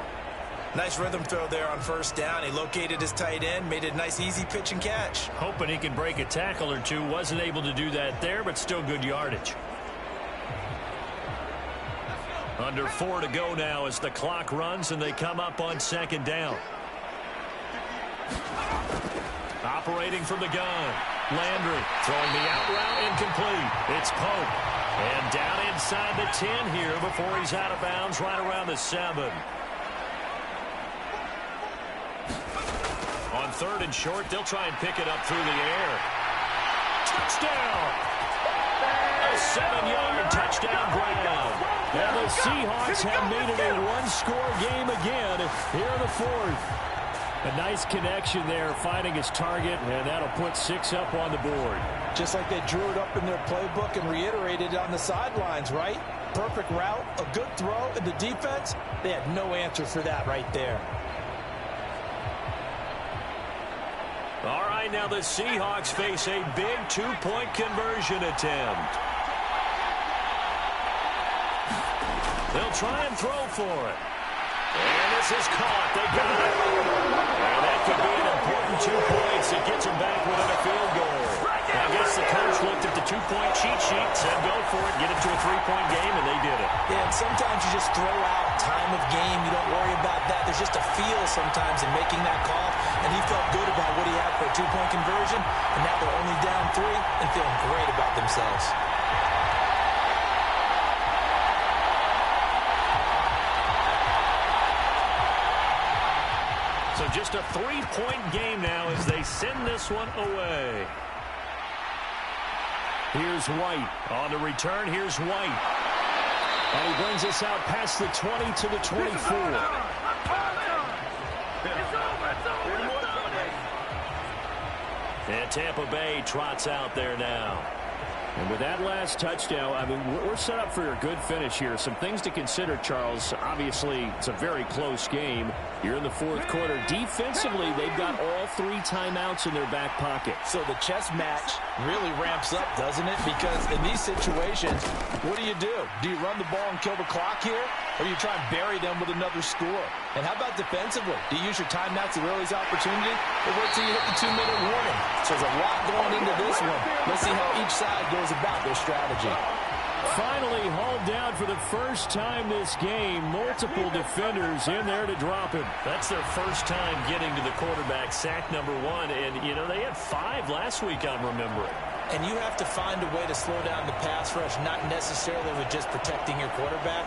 Nice rhythm throw there on 1st down. He located his tight end, made a nice easy pitch and catch. Hoping he could break a tackle or two. Wasn't able to do that there, but still good yardage. Under 4 to go now as the clock runs and they come up on 2nd down. Operating from the gun. Landry throwing the out route incomplete. It's Pope. And down inside the 10 here before he's out of bounds right around the 7. On 3rd and short, they'll try and pick it up through the air. Touchdown! A 7-yard touchdown grab. And the Seahawks have made it a 1-score game again here in the 4th. A nice connection there, finding his target, and that'll put 6 up on the board. Just like they drew it up in their playbook and reiterated it on the sidelines, right? Perfect route, a good throw, and the defense, they had no answer for that right there. All right, now the Seahawks face a big 2-point conversion attempt. They'll try and throw for it. And this is caught. They got it. And that could be an important 2 points. It gets them back within a field goal. I guess the coach looked at the 2-point cheat sheet, said go for it, get it to a 3-point game, and they did it. Yeah, and sometimes you just throw out time of game. You don't worry about that. There's just a feel sometimes in making that call, and he felt good about what he had for a 2-point conversion, and now they're only down 3 and feeling great about themselves. So just a 3-point game now as they send this one away. Here's White. On the return, here's White. And he brings us out past the 20 to the 24. And Tampa Bay trots out there now. And with that last touchdown, I mean, we're set up for a good finish here. Some things to consider, Charles. Obviously, it's a very close game. You're in the fourth quarter. Defensively, they've got all 3 timeouts in their back pocket. So the chess match really ramps up, doesn't it? Because in these situations, what do? Do you run the ball and kill the clock here? Or do you try and bury them with another score? And how about defensively? Do you use your timeouts at early's opportunity? Or wait till you hit the 2-minute warning? So there's a lot going into this one. Let's see how each side goes about their strategy. Finally hauled down for the first time this game. Multiple defenders in there to drop him. That's their first time getting to the quarterback, sack number 1. And, you know, they had 5 last week, I'm remembering. And you have to find a way to slow down the pass rush, not necessarily with just protecting your quarterback,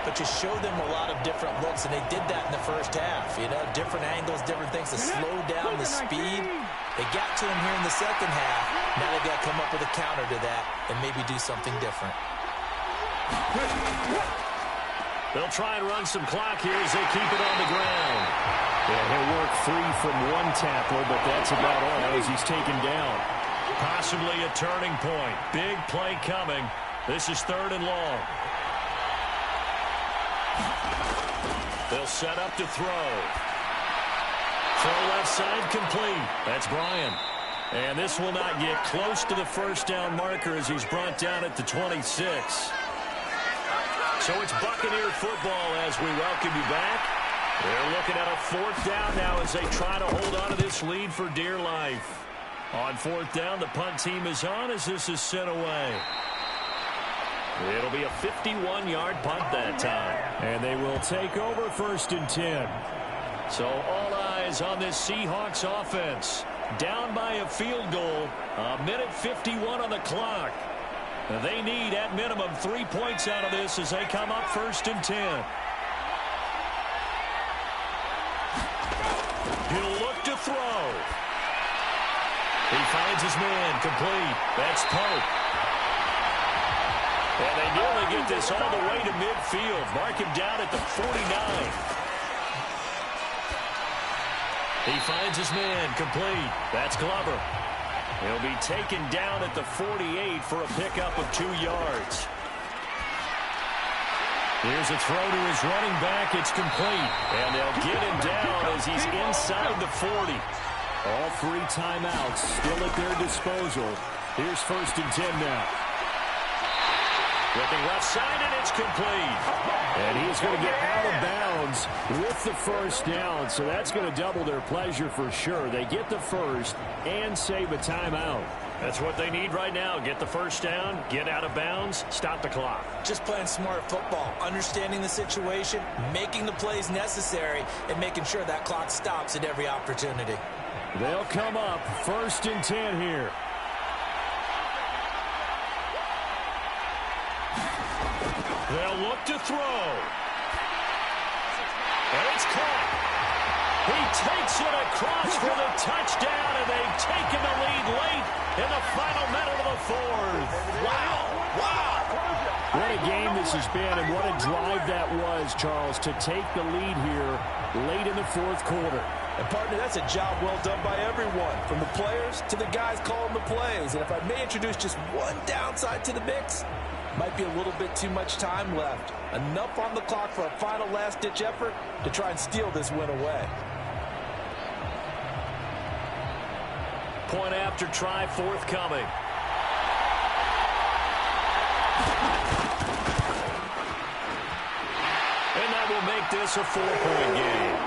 but to show them a lot of different looks, and they did that in the first half. You know, different angles, different things to slow down the speed. They got to him here in the second half. Now they've got to come up with a counter to that and maybe do something different. They'll try and run some clock here as they keep it on the ground. Yeah, he'll work free from one tackle, but that's about all as he's taken down. Possibly a turning point. Big play coming. This is 3rd and long. They'll set up to throw. Throw left side complete. That's Bryan. And this will not get close to the first down marker as he's brought down at the 26. So it's Buccaneer football as we welcome you back. They're looking at a 4th down now as they try to hold on to this lead for dear life. On 4th down, the punt team is on as this is sent away. It'll be a 51-yard punt that time. And they will take over 1st and 10. So all eyes on this Seahawks offense. Down by a field goal. 1:51 on the clock. They need, at minimum, 3 points out of this as they come up 1st and 10. He'll look to throw. He finds his man complete. That's Pope. And they nearly get this all the way to midfield. Mark him down at the 49. He finds his man complete. That's Glover. He'll be taken down at the 48 for a pickup of 2 yards. Here's a throw to his running back. It's complete. And they'll get him down as he's inside the 40. All 3 timeouts still at their disposal. Here's 1st and 10 now. Looking left side, and it's complete. And he's going to get out of bounds with the 1st down, so that's going to double their pleasure for sure. They get the 1st and save a timeout. That's what they need right now. Get the 1st down, get out of bounds, stop the clock. Just playing smart football, understanding the situation, making the plays necessary, and making sure that clock stops at every opportunity. They'll come up 1st and 10 here. They'll look to throw. And it's caught. He takes it across for the touchdown, and they've taken the lead late in the final minute of the 4th. Wow. What a game this has been, and what a drive that was, Charles, to take the lead here late in the 4th quarter. And, partner, that's a job well done by everyone, from the players to the guys calling the plays. And if I may introduce just one downside to the mix, might be a little bit too much time left. Enough on the clock for a final last-ditch effort to try and steal this win away. Point after try forthcoming. And that will make this a 4-point game.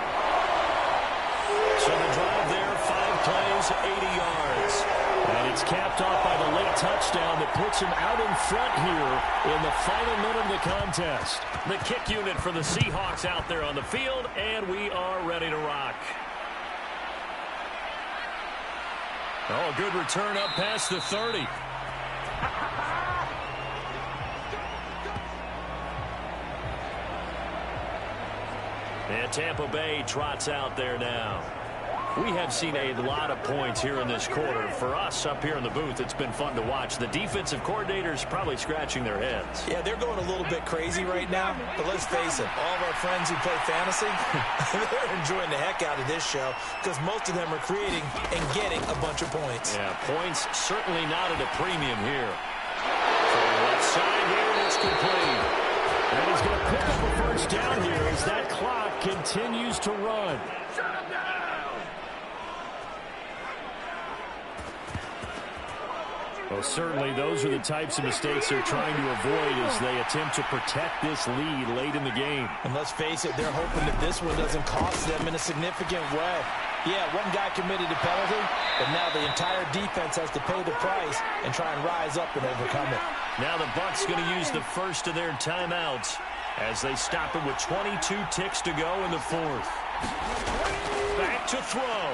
So the drive there, 5 plays, 80 yards. And it's capped off by the late touchdown that puts him out in front here in the final minute of the contest. The kick unit for the Seahawks out there on the field, and we are ready to rock. Oh, a good return up past the 30. And Tampa Bay trots out there now. We have seen a lot of points here in this quarter. For us up here in the booth, it's been fun to watch. The defensive coordinators probably scratching their heads. Yeah, they're going a little bit crazy right now. But let's face it, all of our friends who play fantasy, they're enjoying the heck out of this show because most of them are creating and getting a bunch of points. Yeah, points certainly not at a premium here. So left side here, and it's complete. And he's going to pick up a first down here as that clock continues to run. Well, certainly those are the types of mistakes they're trying to avoid as they attempt to protect this lead late in the game. And let's face it, they're hoping that this one doesn't cost them in a significant way. Yeah, one guy committed a penalty, but now the entire defense has to pay the price and try and rise up and overcome it. Now the Bucs going to use the first of their timeouts as they stop it with 22 ticks to go in the fourth. Back to throw.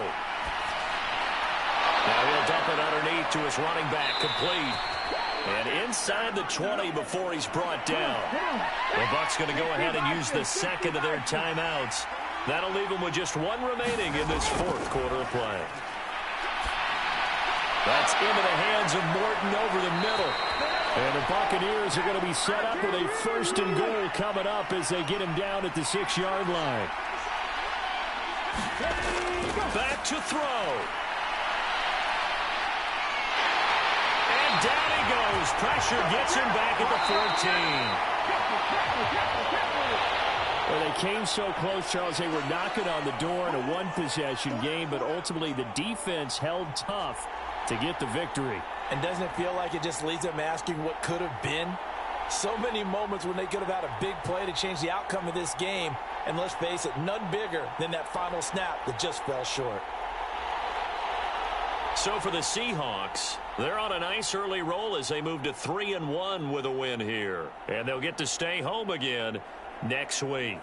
Now he'll dump it underneath to his running back, complete. And inside the 20 before he's brought down. The Bucs going to go ahead and use the second of their timeouts. That'll leave them with just one remaining in this fourth quarter of play. That's into the hands of Morton over the middle. And the Buccaneers are going to be set up with a first and goal coming up as they get him down at the 6-yard line. Back to throw. And down he goes. Pressure gets him back at the 14. Well, they came so close, Charles. They were knocking on the door in a one-possession game, but ultimately the defense held tough to get the victory. And doesn't it feel like it just leaves them asking what could have been? So many moments when they could have had a big play to change the outcome of this game. And let's face it, none bigger than that final snap that just fell short. So for the Seahawks, they're on a nice early roll as they move to 3-1 with a win here. And they'll get to stay home again next week.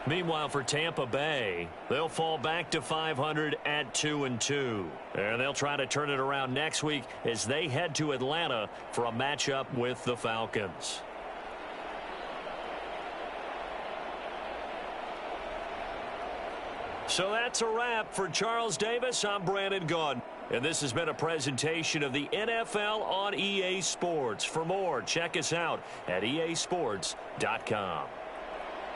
Meanwhile, for Tampa Bay, they'll fall back to 500 at 2-2. And they'll try to turn it around next week as they head to Atlanta for a matchup with the Falcons. So that's a wrap. For Charles Davis, I'm Brandon Gaudin. And this has been a presentation of the NFL on EA Sports. For more, check us out at easports.com.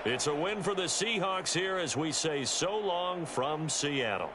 It's a win for the Seahawks here as we say so long from Seattle.